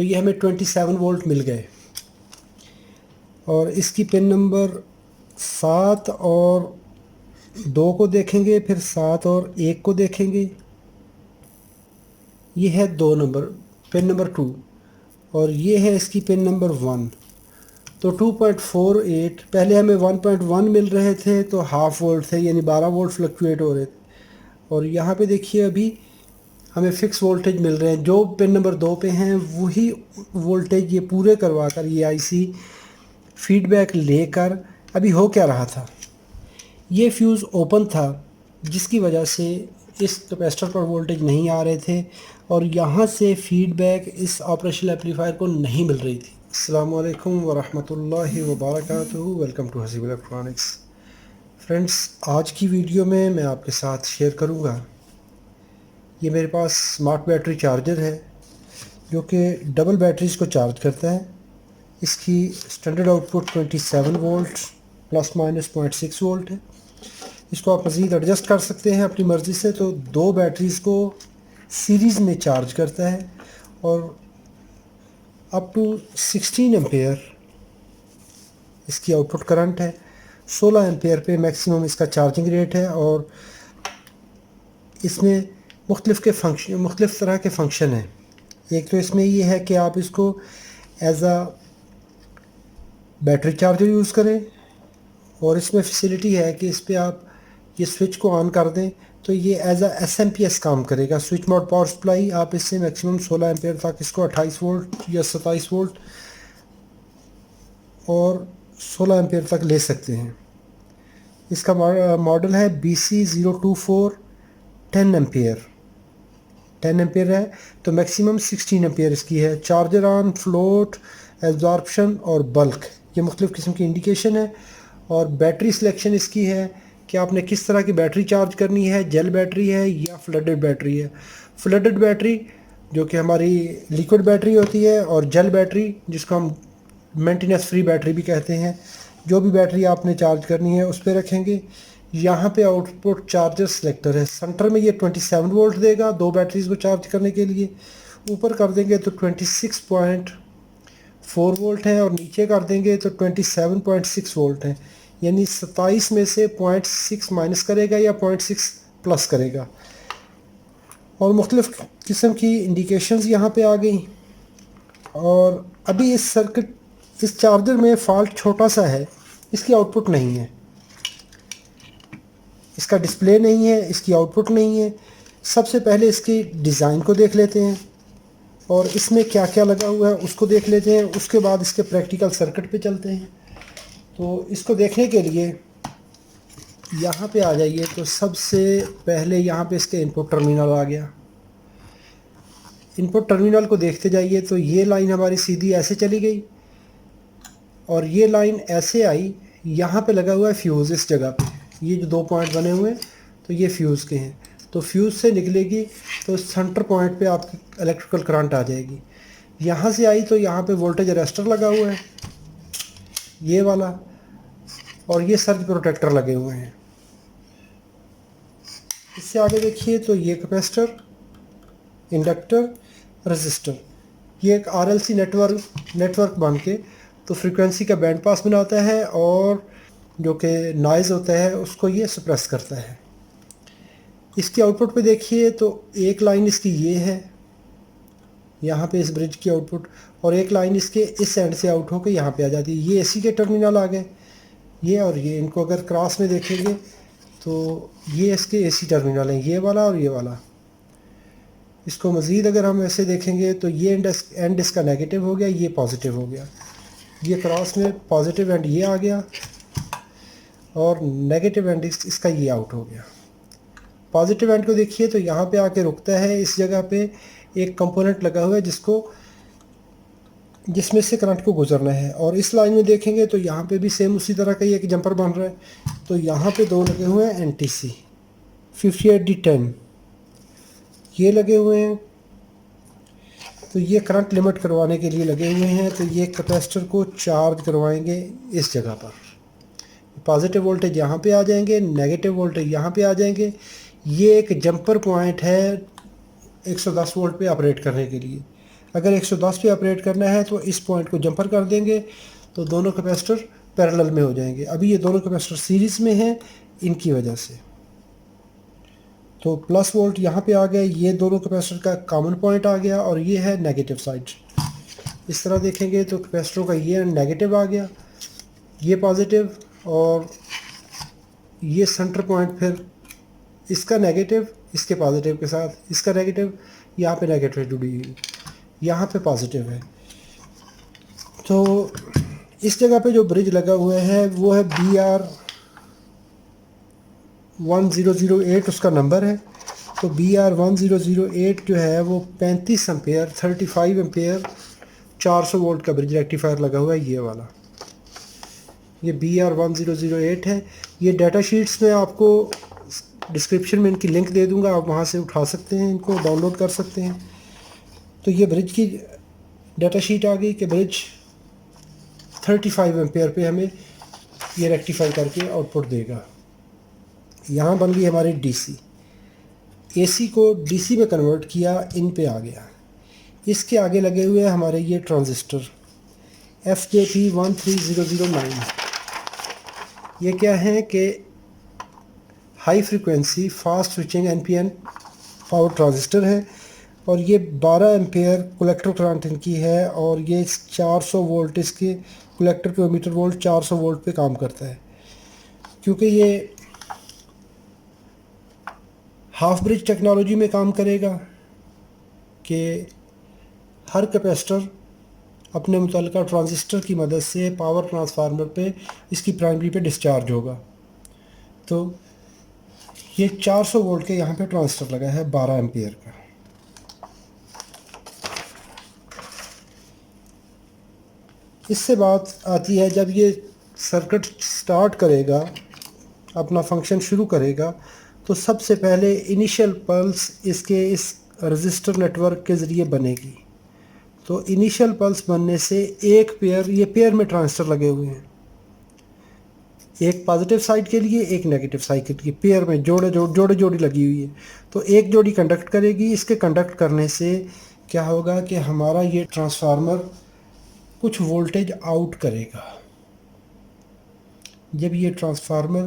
तो ये हमें 27 वोल्ट मिल गए। और इसकी पिन नंबर 7 और 2 को देखेंगे, फिर 7 और 1 को देखेंगे। ये है 2 नंबर, पिन नंबर 2, और ये है इसकी पिन नंबर 1। तो 2.48, पहले हमें 1.1 मिल रहे थे तो हाफ वोल्ट थे, यानी 12 वोल्ट फ्लक्चुएट हो रहे थे। और यहाँ पे देखिए अभी हमें फिक्स वोल्टेज मिल रहे हैं, जो पिन नंबर 2 पे हैं वही वोल्टेज ये पूरे करवा कर ये आईसी फीडबैक लेकर अभी हो क्या रहा था, ये फ्यूज़ ओपन था जिसकी वजह से इस कैपेसिटर पर वोल्टेज नहीं आ रहे थे और यहाँ से फीडबैक इस ऑपरेशनल एम्पलीफायर को नहीं मिल रही थी। अस्सलामु अलैकुम वरहमतुल्लाहि वबरकातुहू। Welcome to Hasib electronics. Friends, आज की वीडियो में मैं आपके साथ शेयर करूँगा, ये मेरे पास स्मार्ट बैटरी चार्जर है जो कि डबल बैटरीज़ को चार्ज करता है। इसकी standard output 27 volt plus minus 0.6 volt है। इसको आप मज़ीद एडजस्ट कर सकते हैं अपनी मर्ज़ी से। तो 2 बैटरीज़ को सीरीज़ में चार्ज करता है और अप टू 16 एम्पेयर इसकी आउटपुट करंट है। 16 एम्पेयर पे मैक्सिमम इसका चार्जिंग रेट है और इसमें मुख्तलिफ़ तरह के फंक्शन हैं। एक तो इसमें ये है कि आप इसको एज आ बैटरी चार्जर यूज़ करें, और इसमें फैसिलिटी है कि इस पर आप ये स्विच को ऑन कर दें तो ये एज आ एसएमपीएस काम करेगा, स्विच मोड पावर सप्लाई। आप इससे मैक्सिमम 16 एम्पेयर तक इसको 28 वोल्ट या 27 वोल्ट और 16 एम्पेयर तक ले सकते हैं। इसका मॉडल है BC024 10 एम्पेयर। 10 एम्पेयर है तो मैक्सिमम 16 एम्पेयर इसकी है। चार्जर ऑन, फ्लोट, एब्जॉर्प्शन और बल्क, ये मुख्तलिफ़ किस्म की इंडिकेशन है। और बैटरी सिलेक्शन इसकी है कि आपने किस तरह की बैटरी चार्ज करनी है, जेल बैटरी है या फ्लडेड बैटरी है। फ्लडेड बैटरी जो कि हमारी लिक्विड बैटरी होती है, और जेल बैटरी जिसको हम मेंटेनेंस फ्री बैटरी भी कहते हैं। जो भी बैटरी आपने चार्ज करनी है उस पर रखेंगे। यहाँ पे आउटपुट चार्जर सिलेक्टर है। सेंटर में ये 27 वोल्ट देगा 2 बैटरीज को चार्ज करने के लिए। ऊपर कर देंगे तो 26.4 वोल्ट है और नीचे कर देंगे तो 27.6 वोल्ट है, यानी 27 में से 0.6 माइनस करेगा या 0.6 प्लस करेगा। और मुख्तलिफ़ किस्म की इंडिकेशंस यहाँ पे आ गई। और अभी इस चार्जर में फ़ॉल्ट छोटा सा है, इसकी आउटपुट नहीं है, इसका डिस्प्ले नहीं है, इसकी आउटपुट नहीं है। सबसे पहले इसकी डिज़ाइन को देख लेते हैं और इसमें क्या क्या लगा हुआ है उसको देख लेते हैं। उसके बाद इसके प्रैक्टिकल सर्किट पे चलते हैं। तो इसको देखने के लिए यहाँ पे आ जाइए। तो सबसे पहले यहाँ पे इसके इनपुट टर्मिनल आ गया। इनपुट टर्मिनल को देखते जाइए तो ये लाइन हमारी सीधी ऐसे चली गई और ये लाइन ऐसे आई। यहाँ पे लगा हुआ है फ्यूज़ इस जगह पे, ये जो 2 पॉइंट बने हुए हैं तो ये फ्यूज़ के हैं। तो फ्यूज़ से निकलेगी तो सेंटर पॉइंट पे आपकी इलेक्ट्रिकल करंट आ जाएगी। यहाँ से आई तो यहाँ पे वोल्टेज अरेस्टर लगा हुआ है ये वाला, और ये सर्ज प्रोटेक्टर लगे हुए हैं। इससे आगे देखिए तो ये कैपेसिटर, इंडक्टर, रजिस्टर, ये एक आरएलसी नेटवर्क बन के तो फ्रीक्वेंसी का बैंड पास बनाता है और जो कि नॉइज़ होता है उसको ये सप्रेस करता है। इसकी आउटपुट पे देखिए तो एक लाइन इसकी ये है यहाँ पे इस ब्रिज की आउटपुट, और एक लाइन इसके इस एंड से आउट होकर यहाँ पे आ जाती है। ये एसी के टर्मिनल आ गए ये, और ये इनको अगर क्रॉस में देखेंगे तो ये इसके एसी टर्मिनल हैं, ये वाला और ये वाला। इसको मज़ीद अगर हम ऐसे देखेंगे तो ये एंड इसका नेगेटिव हो गया, ये पॉजिटिव हो गया। ये क्रॉस में पॉजिटिव एंड ये आ गया और नेगेटिव एंड इसका ये आउट हो गया। पॉजिटिव एंड को देखिए तो यहाँ पे आके रुकता है। इस जगह पे एक कंपोनेंट लगा हुआ है जिसमें से करंट को गुजरना है। और इस लाइन में देखेंगे तो यहाँ पे भी सेम उसी तरह का ही एक जंपर बन रहा है। तो यहाँ पे 2 लगे हुए हैं NTC 58D10, ये लगे हुए हैं। तो ये करंट लिमिट करवाने के लिए लगे हुए हैं। तो ये कैपेसिटर को चार्ज करवाएंगे इस जगह पर। पॉजिटिव वोल्टेज यहाँ पे आ जाएंगे, नेगेटिव वोल्टेज यहाँ पे आ जाएंगे। ये एक जंपर पॉइंट है 110 वोल्ट पे ऑपरेट करने के लिए। अगर 110 पे ऑपरेट करना है तो इस पॉइंट को जंपर कर देंगे तो दोनों कैपेसिटर पैरेलल में हो जाएंगे। अभी ये दोनों कैपेसिटर सीरीज़ में हैं इनकी वजह से। तो प्लस वोल्ट यहाँ पे आ गया, ये दोनों कैपेसिटर का कॉमन पॉइंट आ गया और ये है नेगेटिव साइड। इस तरह देखेंगे तो कैपेसिटरों का ये नेगेटिव आ गया, ये पॉजिटिव, और ये सेंटर पॉइंट फिर इसका नेगेटिव इसके पॉजिटिव के साथ, इसका नेगेटिव यहाँ पे नेगेटिव जुड़ी हुई, यहाँ पे पॉजिटिव है। तो इस जगह पे जो ब्रिज लगा हुआ है वो है BR1008 उसका नंबर है। तो BR1008 जो है वो 35 एम्पेयर 35 एम्पेयर 400 वोल्ट का ब्रिज रेक्टिफायर लगा हुआ है, ये वाला, ये BR1008 है। ये डाटा शीट्स में आपको डिस्क्रिप्शन में इनकी लिंक दे दूंगा, आप वहाँ से उठा सकते हैं, इनको डाउनलोड कर सकते हैं। तो ये ब्रिज की डाटा शीट आ गई कि ब्रिज 35 एम्पेयर पे हमें ये रेक्टिफाई करके आउटपुट देगा। यहाँ बन गई हमारी DC, AC को DC में कन्वर्ट किया, इन पे आ गया। इसके आगे लगे हुए हैं हमारे ये ट्रांजिस्टर FJP13009। ये क्या है कि high frequency fast switching NPN power transistor है, और ये 12 एम्पेयर कलेक्टर करंट इनकी है, और ये 400 वोल्ट इसके कलेक्टर पे मीटर वोल्ट 400 वोल्ट पे काम करता है। क्योंकि ये हाफ ब्रिज टेक्नोलॉजी में काम करेगा कि हर कैपेसिटर अपने मुतल्लिका ट्रांजिस्टर की मदद से पावर ट्रांसफार्मर पे इसकी प्राइमरी पे डिस्चार्ज होगा। तो ये 400 वोल्ट के यहाँ पे ट्रांजिस्टर लगा है 12 एम्पियर का। इससे बात आती है जब ये सर्किट स्टार्ट करेगा, अपना फंक्शन शुरू करेगा, तो सबसे पहले इनिशियल पल्स इसके इस रजिस्टर नेटवर्क के ज़रिए बनेगी। तो इनिशियल पल्स बनने से एक पेयर, ये पेयर में ट्रांजिस्टर लगे हुए हैं, एक पॉजिटिव साइड के लिए एक नेगेटिव साइड के लिए, पेयर में जोड़ी लगी हुई है। तो एक जोड़ी कंडक्ट करेगी, इसके कंडक्ट करने से क्या होगा कि हमारा ये ट्रांसफार्मर कुछ वोल्टेज आउट करेगा। जब ये ट्रांसफार्मर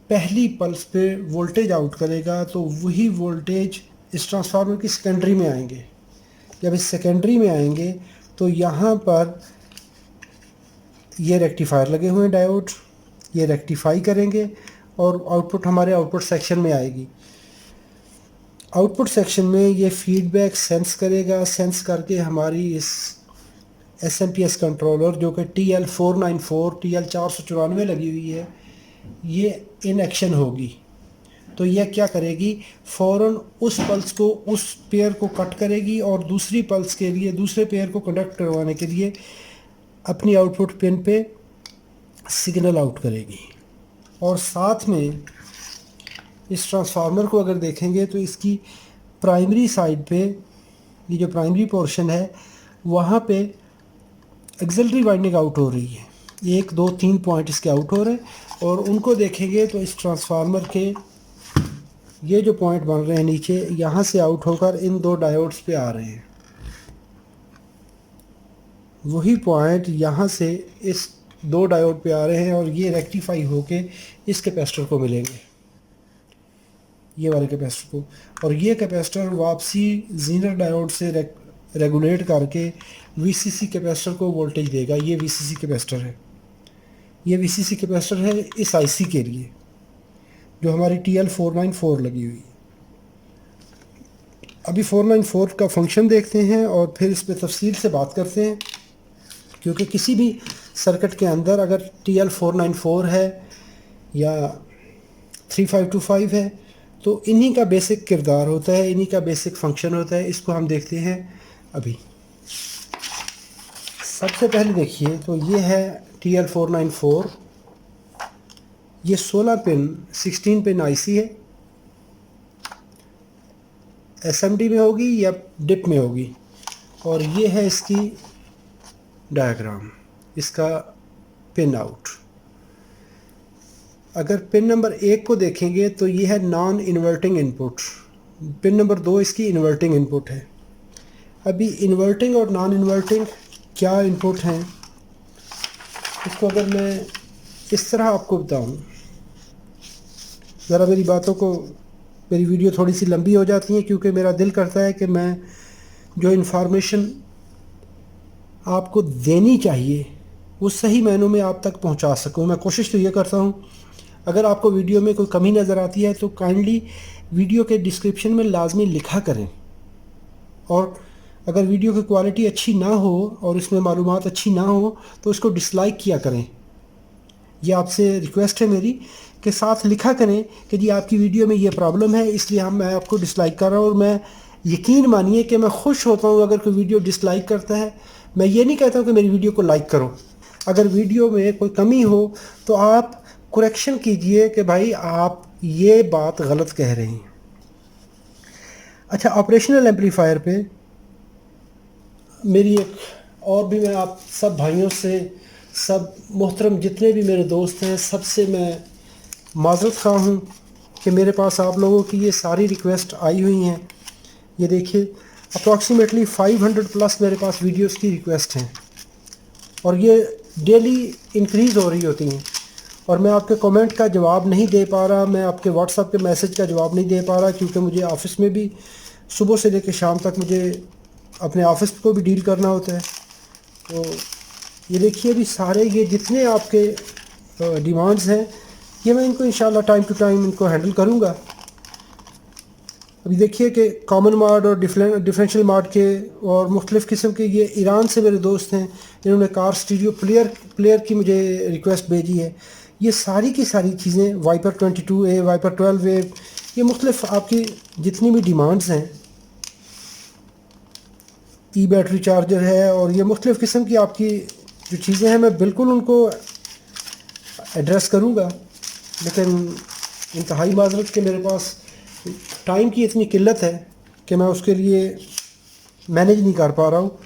पहली पल्स पे वोल्टेज आउट करेगा तो वही वोल्टेज इस ट्रांसफार्मर की सेकेंडरी में आएंगे। जब इस सेकेंडरी में आएंगे तो यहाँ पर ये रेक्टिफायर लगे हुए हैं डायोड, ये रेक्टिफाई करेंगे और आउटपुट हमारे आउटपुट सेक्शन में आएगी। आउटपुट सेक्शन में ये फीडबैक सेंस करेगा, सेंस करके हमारी इस SMPS कंट्रोलर जो कि TL494 TL494 लगी हुई है, ये इन एक्शन होगी। तो यह क्या करेगी, फ़ौरन उस पल्स को, उस पेयर को कट करेगी और दूसरी पल्स के लिए, दूसरे पेयर को कंडक्ट करवाने के लिए अपनी आउटपुट पिन पे सिग्नल आउट करेगी। और साथ में इस ट्रांसफार्मर को अगर देखेंगे तो इसकी प्राइमरी साइड पे, ये जो प्राइमरी पोर्शन है, वहाँ पे एक्सिलरी वाइंडिंग आउट हो रही है। 1 2 3 पॉइंट इसके आउट हो रहे हैं, और उनको देखेंगे तो इस ट्रांसफार्मर के ये जो पॉइंट बन रहे हैं नीचे, यहाँ से आउट होकर इन दो डायोड्स पे आ रहे हैं। वही पॉइंट यहाँ से इस दो डायोड पे आ रहे हैं और ये रेक्टिफाई होके इस कैपेसिटर को मिलेंगे, ये वाले कैपेसिटर को। और ये कैपेसिटर वापसी जीनर डायोड से रेगुलेट करके VCC कैपेसिटर को वोल्टेज देगा। ये VCC कैपेसिटर है, ये VCC कैपेसिटर है इस IC के लिए जो हमारी TL494 लगी हुई है। अभी 494 का फंक्शन देखते हैं और फिर इस पर तफसील से बात करते हैं, क्योंकि किसी भी सर्किट के अंदर अगर TL494 है या 3525 है तो इन्हीं का बेसिक किरदार होता है, इन्हीं का बेसिक फंक्शन होता है। इसको हम देखते हैं अभी। सबसे पहले देखिए तो ये है TL494, ये 16 पिन 16 पिन IC है, SMD में होगी या डिप में होगी, और ये है इसकी डायग्राम, इसका पिन आउट। अगर पिन नंबर 1 को देखेंगे तो ये है non inverting input, pin number 2 इसकी इन्वर्टिंग इनपुट है। अभी इन्वर्टिंग और नॉन इन्वर्टिंग क्या इनपुट हैं, इसको अगर मैं इस तरह आपको बताऊं, ज़रा मेरी बातों को, मेरी वीडियो थोड़ी सी लंबी हो जाती है क्योंकि मेरा दिल करता है कि मैं जो इन्फॉर्मेशन आपको देनी चाहिए वो सही मायनों में आप तक पहुंचा सकूं। मैं कोशिश तो ये करता हूं। अगर आपको वीडियो में कोई कमी नज़र आती है तो काइंडली वीडियो के डिस्क्रिप्शन में लाजमी लिखा करें, और अगर वीडियो की क्वालिटी अच्छी ना हो और इसमें मालूमात अच्छी ना हो तो इसको डिसलाइक किया करें। ये आपसे रिक्वेस्ट है मेरी कि साथ लिखा करें कि जी आपकी वीडियो में ये प्रॉब्लम है, इसलिए मैं आपको डिसलाइक कर रहा हूँ। और मैं, यकीन मानिए कि मैं खुश होता हूँ अगर कोई वीडियो डिसलाइक करता है। मैं ये नहीं कहता हूँ कि मेरी वीडियो को लाइक करो। अगर वीडियो में कोई कमी हो तो आप कुरेक्शन कीजिए कि भाई आप ये बात गलत कह रहे हैं। अच्छा, ऑपरेशनल एम्पलीफायर पे मेरी एक और भी, मैं आप सब भाइयों से, सब मोहतरम जितने भी मेरे दोस्त हैं, सबसे मैं माज़रत ख़्वाह हूँ कि मेरे पास आप लोगों की ये सारी रिक्वेस्ट आई हुई हैं। ये देखिए, अप्रॉक्सीमेटली 500 प्लस मेरे पास वीडियोस की रिक्वेस्ट हैं और ये डेली इंक्रीज़ हो रही होती हैं। और मैं आपके कमेंट का जवाब नहीं दे पा रहा, मैं आपके व्हाट्सएप के मैसेज का जवाब नहीं दे पा रहा, क्योंकि मुझे ऑफ़िस में भी सुबह से लेकर शाम तक मुझे अपने ऑफ़िस को भी डील करना होता है। तो ये देखिए, अभी सारे ये जितने आपके डिमांड्स हैं, ये मैं इनको इंशाल्लाह टाइम टू टाइम इनको हैंडल करूँगा। अभी देखिए कि कॉमन मार्ड और डिफरेंशियल मार्ड के और मुख्तलिफ़ किस्म के, ये ईरान से मेरे दोस्त हैं, इन्होंने कार स्टीरियो प्लेयर की मुझे रिक्वेस्ट भेजी है। ये सारी की सारी चीज़ें, वाइपर 22A, वाइपर 12A, ये मुख्तलिफ़ आपकी जितनी भी डिमांड्स हैं, ई बैटरी चार्जर है, और ये मुख्तलिफ़ किस्म की आपकी जो चीज़ें हैं, मैं बिल्कुल उनको एड्रेस करूँगा। लेकिन इंतहाई माज़रत के मेरे पास टाइम की इतनी किल्लत है कि मैं उसके लिए मैनेज नहीं कर पा रहा हूँ।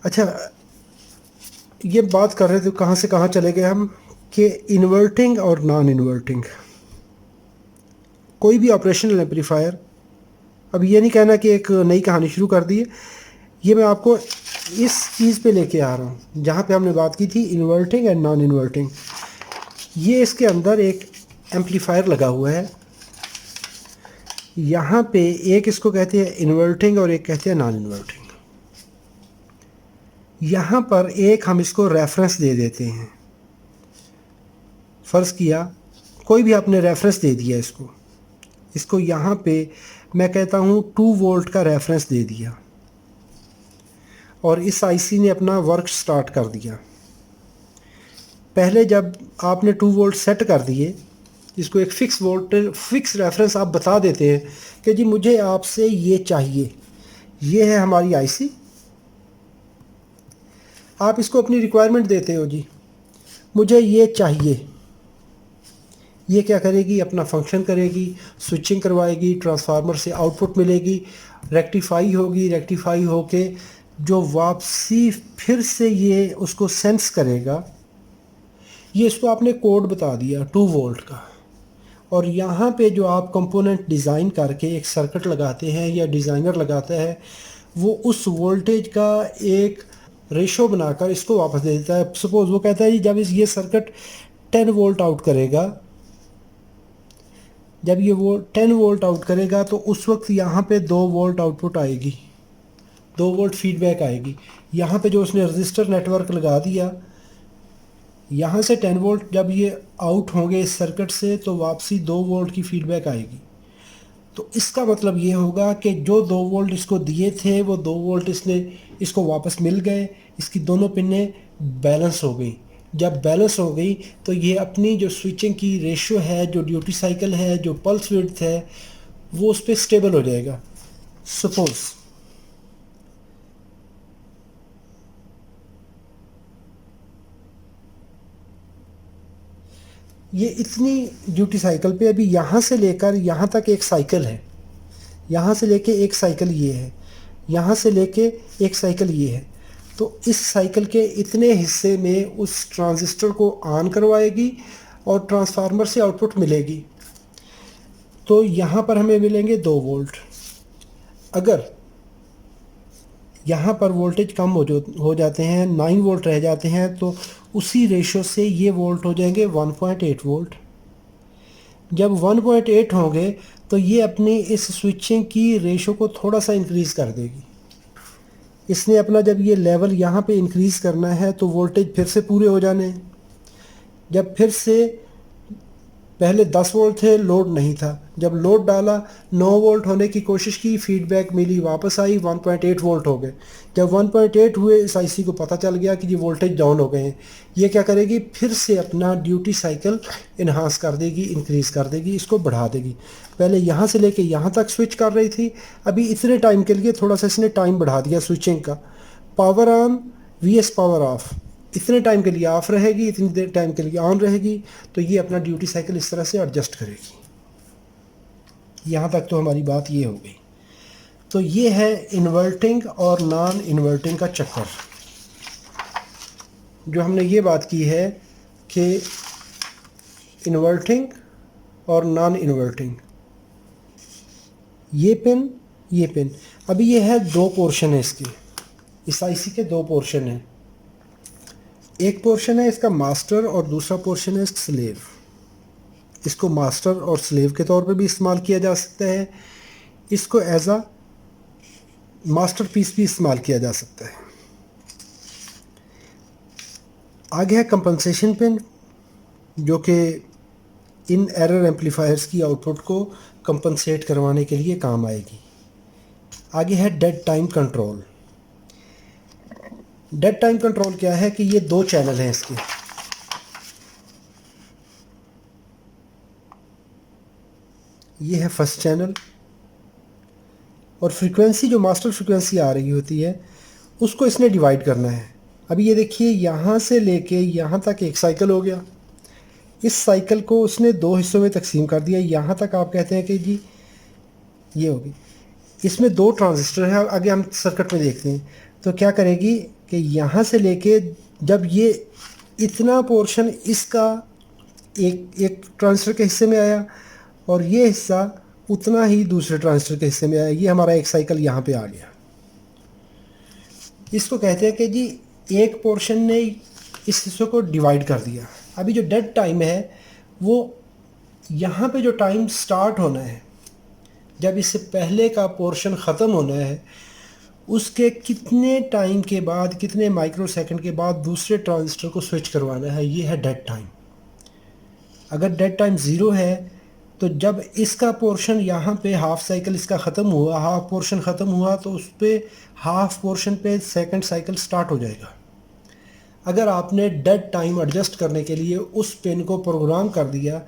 अच्छा, ये बात कर रहे थे कहाँ से कहाँ चले गए हम, कि इन्वर्टिंग और नॉन इन्वर्टिंग कोई भी ऑपरेशनल एम्पलीफायर, अब ये नहीं कहना कि एक नई कहानी शुरू कर दी है, ये मैं आपको इस चीज़ पे लेके आ रहा हूँ जहाँ पे हमने बात की थी इन्वर्टिंग एंड नॉन इन्वर्टिंग। ये इसके अंदर एक एम्पलीफायर लगा हुआ है, यहाँ पे एक इसको कहते हैं इन्वर्टिंग और एक कहते हैं नॉन इन्वर्टिंग। यहाँ पर एक हम इसको रेफरेंस दे देते हैं। फ़र्ज़ किया कोई भी आपने रेफरेंस दे दिया इसको यहाँ पे मैं कहता हूँ 2 वोल्ट का रेफरेंस दे दिया, और इस आईसी ने अपना वर्क स्टार्ट कर दिया। पहले जब आपने 2 वोल्ट सेट कर दिए, इसको एक फिक्स रेफरेंस आप बता देते हैं कि जी मुझे आपसे ये चाहिए, ये है हमारी आईसी। आप इसको अपनी रिक्वायरमेंट देते हो, जी मुझे ये चाहिए। ये क्या करेगी, अपना फंक्शन करेगी, स्विचिंग करवाएगी, ट्रांसफार्मर से आउटपुट मिलेगी, रेक्टिफाई होगी, रेक्टिफाई होके जो वापसी फिर से ये उसको सेंस करेगा। ये इसको आपने कोड बता दिया 2 वोल्ट का, और यहाँ पे जो आप कंपोनेंट डिज़ाइन करके एक सर्किट लगाते हैं या डिज़ाइनर लगाता है, वो उस वोल्टेज का एक रेशो बनाकर इसको वापस दे देता है। सपोज़ वो कहता है जी जब ये सर्किट 10 वोल्ट आउट करेगा, जब ये वो 10 वोल्ट आउट करेगा तो उस वक्त यहाँ पे 2 वोल्ट आउटपुट आएगी, 2 वोल्ट फीडबैक आएगी। यहाँ पे जो उसने रजिस्टर नेटवर्क लगा दिया, यहाँ से 10 वोल्ट जब ये आउट होंगे इस सर्किट से तो वापसी 2 वोल्ट की फीडबैक आएगी। तो इसका मतलब ये होगा कि जो 2 वोल्ट इसको दिए थे वो 2 वोल्ट इसको वापस मिल गए, इसकी दोनों पिनें बैलेंस हो गई। जब बैलेंस हो गई तो ये अपनी जो स्विचिंग की रेशियो है, जो ड्यूटी साइकिल है, जो पल्स विड्थ है, वो उस पर स्टेबल हो जाएगा। सपोज़ ये इतनी ड्यूटी साइकिल पे अभी यहाँ से लेकर यहाँ तक एक साइकिल है, यहाँ से लेके एक साइकिल ये है, यहाँ से लेके एक साइकिल ये है। तो इस साइकिल के इतने हिस्से में उस ट्रांजिस्टर को ऑन करवाएगी और ट्रांसफार्मर से आउटपुट मिलेगी। तो यहाँ पर हमें मिलेंगे 2 वोल्ट। अगर यहाँ पर वोल्टेज कम हो जाते हैं, 9 वोल्ट रह जाते हैं, तो उसी रेशो से ये वोल्ट हो जाएंगे 1.8 वोल्ट। जब 1.8 होंगे तो ये अपनी इस स्विचिंग की रेशो को थोड़ा सा इंक्रीज़ कर देगी। इसने अपना जब ये लेवल यहाँ पे इंक्रीज़ करना है तो वोल्टेज फिर से पूरे हो जाने हैं। जब फिर से पहले 10 वोल्ट थे, लोड नहीं था, जब लोड डाला 9 वोल्ट होने की कोशिश की, फीडबैक मिली, वापस आई, 1.8 वोल्ट हो गए। जब 1.8 हुए इस आईसी को पता चल गया कि ये वोल्टेज डाउन हो गए हैं। ये क्या करेगी, फिर से अपना ड्यूटी साइकिल इन्हांस कर देगी, इंक्रीज़ कर देगी, इसको बढ़ा देगी। पहले यहाँ से लेके यहाँ तक स्विच कर रही थी, अभी इतने टाइम के लिए थोड़ा सा इसने टाइम बढ़ा दिया स्विचिंग का। Power on, vs power off, इतने टाइम के लिए ऑफ रहेगी, इतनी देर टाइम के लिए ऑन रहेगी। तो ये अपना ड्यूटी साइकिल इस तरह से एडजस्ट करेगी। यहाँ तक तो हमारी बात ये हो गई। तो ये है इन्वर्टिंग और नॉन इन्वर्टिंग का चक्कर। जो हमने ये बात की है कि इन्वर्टिंग और नॉन इन्वर्टिंग, ये पिन, ये पिन, अभी ये है 2 पोर्शन है इसके, इस आईसी के 2 पोर्शन हैं। एक पोर्शन है इसका मास्टर और दूसरा पोर्शन है स्लेव। इसको मास्टर और स्लेव के तौर पे भी इस्तेमाल किया जा सकता है, इसको एज अ मास्टर पीस भी इस्तेमाल किया जा सकता है। आगे है कंपनसेशन पिन, जो कि इन एरर एम्पलीफायर्स की आउटपुट को कंपनसेट करवाने के लिए काम आएगी। आगे है dead time control. Dead time control क्या है कि ये 2 चैनल हैं इसके। ये है फर्स्ट चैनल, और फ्रीक्वेंसी जो मास्टर फ्रीक्वेंसी आ रही होती है उसको इसने डिवाइड करना है। अभी ये देखिए, यहाँ से लेके यहाँ तक एक साइकिल हो गया। इस साइकिल को उसने 2 हिस्सों में तकसीम कर दिया। यहाँ तक आप कहते हैं कि जी ये होगी, इसमें 2 ट्रांजिस्टर है। आगे हम सर्किट में देखते हैं। तो क्या करेगी कि यहाँ से लेके जब ये इतना पोर्शन इसका एक ट्रांजिस्टर के हिस्से में आया और ये हिस्सा उतना ही दूसरे ट्रांजिस्टर के हिस्से में आया, ये हमारा एक साइकिल यहाँ पे आ गया। इसको कहते हैं कि जी एक पोर्शन ने इस हिस्से को डिवाइड कर दिया। अभी जो डेड टाइम है वो यहाँ पे जो टाइम स्टार्ट होना है, जब इससे पहले का पोर्शन ख़त्म होना है, उसके कितने टाइम के बाद, कितने माइक्रो सेकंड के बाद दूसरे ट्रांजिस्टर को स्विच करवाना है, ये है डेड टाइम। अगर डेड टाइम 0 है तो जब इसका पोर्शन यहाँ पे हाफ साइकिल इसका ख़त्म हुआ, हाफ पोर्शन ख़त्म हुआ, तो उस पर हाफ पोर्शन पे सेकंड साइकिल स्टार्ट हो जाएगा। अगर आपने डेड टाइम एडजस्ट करने के लिए उस पिन को प्रोग्राम कर दिया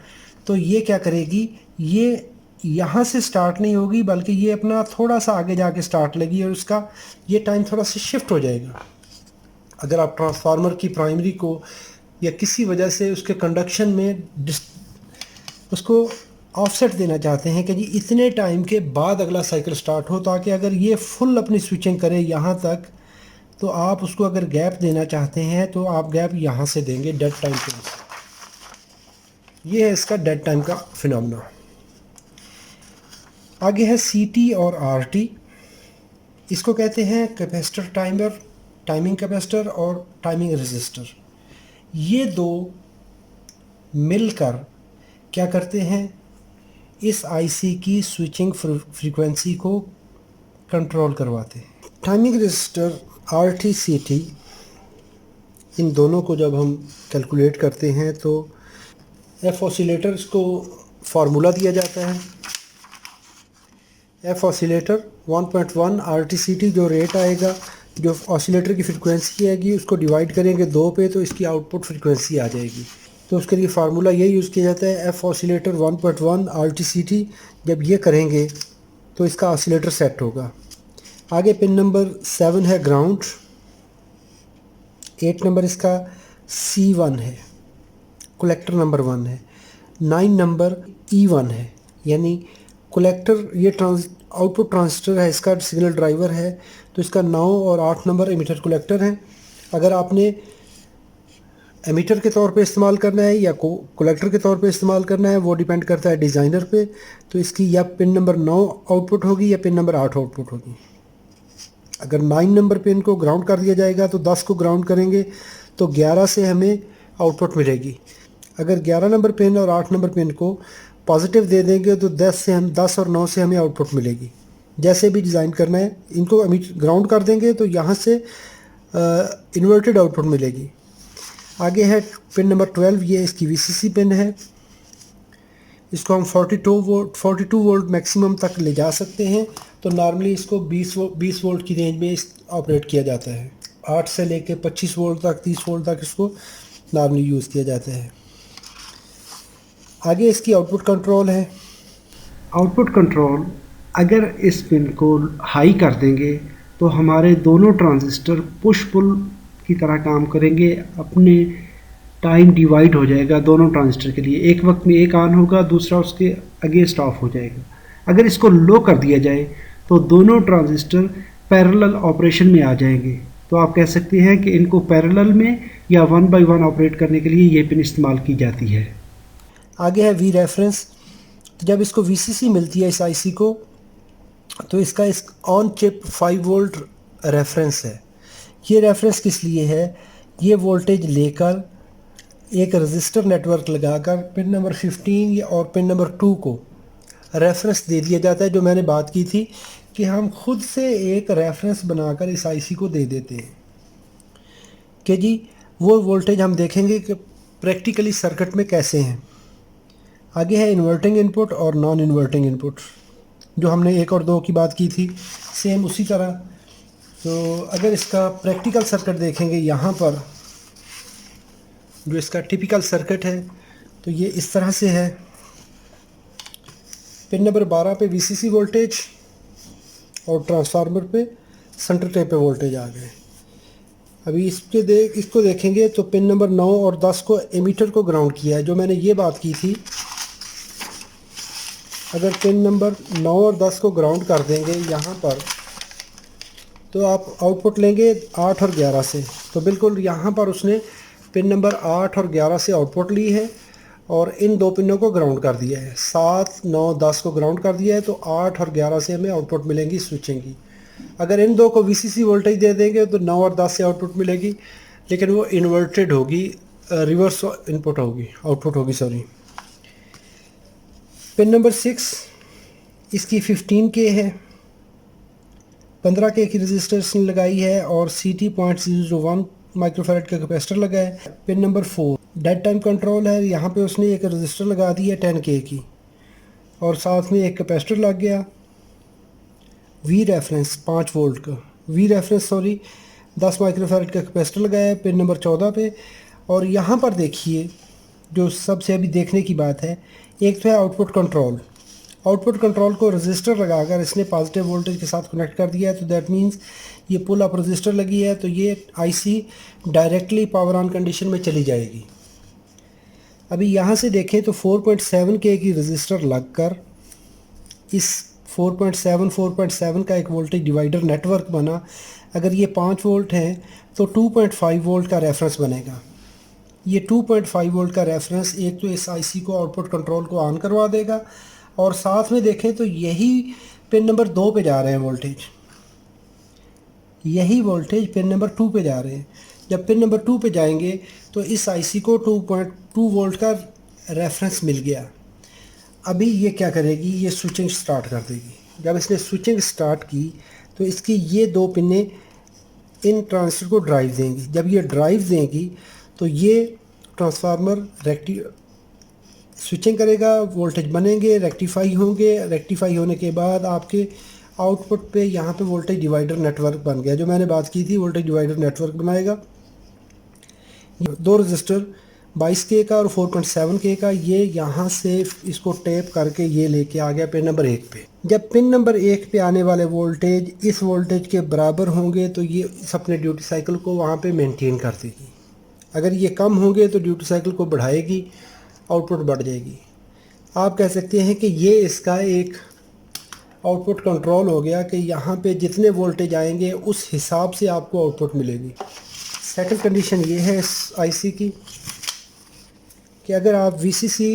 तो ये क्या करेगी, ये यहाँ से स्टार्ट नहीं होगी बल्कि ये अपना थोड़ा सा आगे जाके स्टार्ट लेगी और उसका ये टाइम थोड़ा सा शिफ्ट हो जाएगा। अगर आप ट्रांसफार्मर की प्राइमरी को या किसी वजह से उसके कंडक्शन में उसको ऑफसेट देना चाहते हैं कि जी इतने टाइम के बाद अगला साइकिल स्टार्ट हो, ताकि अगर ये फुल अपनी स्विचिंग करे यहाँ तक, तो आप उसको अगर गैप देना चाहते हैं तो आप गैप यहाँ से देंगे डेड टाइम के। ये है इसका डेड टाइम का फिनोमेना। आगे है सीटी और आरटी। इसको कहते हैं कैपेसिटर टाइमर, टाइमिंग कैपेसिटर और टाइमिंग रेजिस्टर। ये 2 मिलकर क्या करते हैं, इस आईसी की स्विचिंग फ्रीक्वेंसी को कंट्रोल करवाते हैं। टाइमिंग रेजिस्टर आरटी सीटी, इन दोनों को जब हम कैलकुलेट करते हैं तो एफ ऑसिलेटर्स को फार्मूला दिया जाता है। एफ ऑसिलेटर 1.1 आरटीसीटी जो रेट आएगा, जो ऑसिलेटर की फ्रीक्वेंसी आएगी, उसको डिवाइड करेंगे 2 पे तो इसकी आउटपुट फ्रीक्वेंसी आ जाएगी। तो उसके लिए फार्मूला ये यूज़ किया जाता है, एफ ऑसिलेटर 1.1 आरटीसीटी। जब ये करेंगे तो इसका ऑसिलेटर सेट होगा। आगे पिन नंबर 7 है ग्राउंड, 8 नंबर इसका C1 है, कलेक्टर नंबर 1 है, 9 नंबर E1 है, यानी कलेक्टर, ये आउटपुट ट्रांजिस्टर है, इसका सिग्नल ड्राइवर है, तो इसका 9 और 8 नंबर एमीटर कलेक्टर हैं। अगर आपने एमीटर के तौर पे इस्तेमाल करना है या कलेक्टर के तौर पे इस्तेमाल करना है, वो डिपेंड करता है डिज़ाइनर पे। तो इसकी या पिन नंबर 9 आउटपुट होगी या पिन नंबर 8 आउटपुट होगी। अगर 9 नंबर पिन को ग्राउंड कर दिया जाएगा तो 10 को ग्राउंड करेंगे तो 11 से हमें आउटपुट मिलेगी। अगर 11 नंबर पिन और 8 नंबर पिन को पॉजिटिव दे देंगे तो 10 और 9 से हमें आउटपुट मिलेगी। जैसे भी डिज़ाइन करना है, इनको ग्राउंड कर देंगे तो यहाँ से इन्वर्टेड आउटपुट मिलेगी। आगे है पिन नंबर 12, ये इसकी वीसीसी पिन है। इसको हम 42 वोल्ट मैक्सिमम तक ले जा सकते हैं। तो नॉर्मली इसको 20 वोल्ट की रेंज में ऑपरेट किया जाता है। 8 से लेके 25 वोल्ट तक, 30 वोल्ट तक इसको नॉर्मली यूज़ किया जाता है। आगे इसकी आउटपुट कंट्रोल है। आउटपुट कंट्रोल, अगर इस पिन को हाई कर देंगे तो हमारे दोनों ट्रांजिस्टर पुश पुल की तरह काम करेंगे। अपने टाइम डिवाइड हो जाएगा दोनों ट्रांजिस्टर के लिए, एक वक्त में एक ऑन होगा, दूसरा उसके अगेंस्ट ऑफ हो जाएगा। अगर इसको लो कर दिया जाए तो दोनों ट्रांजिस्टर पैरेलल ऑपरेशन में आ जाएंगे। तो आप कह सकते हैं कि इनको पैरेलल में या 1 बाय 1 ऑपरेट करने के लिए ये पिन इस्तेमाल की जाती है। आगे है वी रेफरेंस। जब इसको वीसीसी मिलती है इस आईसी को, तो इसका इस ऑन चिप 5 वोल्ट रेफरेंस है। ये रेफरेंस किस लिए है? ये वोल्टेज लेकर एक रजिस्टर नेटवर्क लगाकर पिन नंबर 15 और पिन नंबर 2 को रेफरेंस दे दिया जाता है। जो मैंने बात की थी कि हम खुद से एक रेफरेंस बनाकर इस आईसी को दे देते हैं कि जी वो वोल्टेज हम देखेंगे कि प्रैक्टिकली सर्किट में कैसे हैं। आगे है इन्वर्टिंग इनपुट और नॉन इन्वर्टिंग इनपुट, जो हमने 1 और 2 की बात की थी, सेम उसी तरह। तो अगर इसका प्रैक्टिकल सर्किट देखेंगे, यहाँ पर जो इसका टिपिकल सर्किट है तो ये इस तरह से है। पिन नंबर 12 पे वीसीसी वोल्टेज और ट्रांसफार्मर पे सेंटर टेप पे वोल्टेज आ गए। अभी इसको देखेंगे तो पिन नंबर 9 और 10 को एमीटर को ग्राउंड किया है। जो मैंने ये बात की थी, अगर पिन नंबर 9 और 10 को ग्राउंड कर देंगे यहाँ पर, तो आप आउटपुट लेंगे 8 और 11 से। तो बिल्कुल यहाँ पर उसने पिन नंबर 8 और 11 से आउटपुट ली है और इन 2 पिनों को ग्राउंड कर दिया है। 7, 9, 10 को ग्राउंड कर दिया है तो 8 और 11 से हमें आउटपुट मिलेंगी स्विचिंग की। अगर इन 2 को वीसीसी वोल्टेज दे देंगे तो 9 और 10 से आउटपुट मिलेगी, लेकिन वो इन्वर्टेड होगी, रिवर्स इनपुट होगी, आउटपुट होगी, सॉरी। पिन नंबर 6, इसकी 15K है, 15K की रजिस्टर्स लगाई है और CT 0.001 माइक्रोफैरड का कैपेसिटर लगा है। Pin number 4 dead time control है। यहाँ पे उसने एक रजिस्टर लगा दी है 10K की और साथ में एक कैपेसिटर लग गया। वी रेफरेंस 5 वोल्ट का, वी रेफरेंस 10 माइक्रोफैरड का कैपेसिटर लगाया है पिन नंबर 14 पे। और यहाँ पर देखिए जो सबसे अभी देखने की बात है, एक तो है आउटपुट कंट्रोल। आउटपुट कंट्रोल को रजिस्टर लगाकर इसने पॉजिटिव वोल्टेज के साथ कनेक्ट कर दिया है। तो दैट मीन्स ये पुल अप रजिस्टर लगी है तो ये IC directly power on condition में चली जाएगी। अभी यहाँ से देखें तो 4.7K की रजिस्टर लगकर इस 4.7 का एक वोल्टेज डिवाइडर नेटवर्क बना। अगर ये 5 वोल्ट है तो 2.5 वोल्ट का रेफरेंस बनेगा। ये 2.5 वोल्ट का रेफरेंस एक तो इस आईसी को आउटपुट कंट्रोल को ऑन करवा देगा और साथ में देखें तो यही पिन नंबर 2 पे जा रहे हैं वोल्टेज, यही वोल्टेज पिन नंबर 2 पे जा रहे हैं। जब पिन नंबर 2 पे जाएंगे तो इस आईसी को 2.2 वोल्ट का रेफरेंस मिल गया। अभी ये क्या करेगी, ये स्विचिंग स्टार्ट कर देगी। जब इसने स्विचिंग स्टार्ट की तो इसकी ये 2 पिनें इन ट्रांजिस्टर को ड्राइव देंगी। जब ये ड्राइव देंगी तो ये ट्रांसफार्मर स्विचिंग करेगा, वोल्टेज बनेंगे, रेक्टिफाई होंगे। रेक्टिफाई होने के बाद आपके आउटपुट पे यहाँ पे वोल्टेज डिवाइडर नेटवर्क बन गया। जो मैंने बात की थी, वोल्टेज डिवाइडर नेटवर्क बनाएगा। 2 रजिस्टर 22K का और 4.7K का, ये यहाँ से इसको टेप करके ये लेके आ गया पिन नंबर 1 पे। जब पिन नंबर 1 पे आने वाले वोल्टेज इस वोल्टेज के बराबर होंगे तो ये अपने ड्यूटी साइकिल को वहाँ पे मेंटेन कर देगी। अगर ये कम होंगे तो ड्यूटी साइकिल को बढ़ाएगी, आउटपुट बढ़ जाएगी। आप कह सकते हैं कि ये इसका एक आउटपुट कंट्रोल हो गया कि यहाँ पे जितने वोल्टेज आएंगे उस हिसाब से आपको आउटपुट मिलेगी। सेकंड कंडीशन ये है इस आईसी की कि अगर आप वीसीसी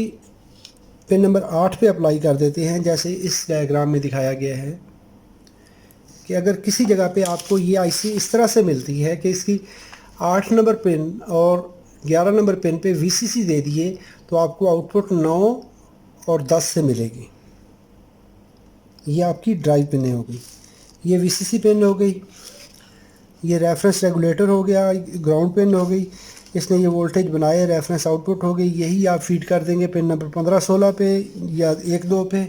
पिन नंबर 8 पे अप्लाई कर देते हैं, जैसे इस डायग्राम में दिखाया गया है, कि अगर किसी जगह पे आपको ये आईसी इस तरह से मिलती है कि इसकी 8 नंबर पिन और 11 नंबर पिन पे वीसीसी दे दिए तो आपको आउटपुट 9 और 10 से मिलेगी। ये आपकी ड्राइव पिन हो गई, ये वीसीसी पिन हो गई, ये रेफरेंस रेगुलेटर हो गया, ग्राउंड पिन हो गई, इसने ये वोल्टेज बनाए, रेफरेंस आउटपुट हो गई। यही आप फीड कर देंगे पिन नंबर 15-16 पे या 1-2 पे।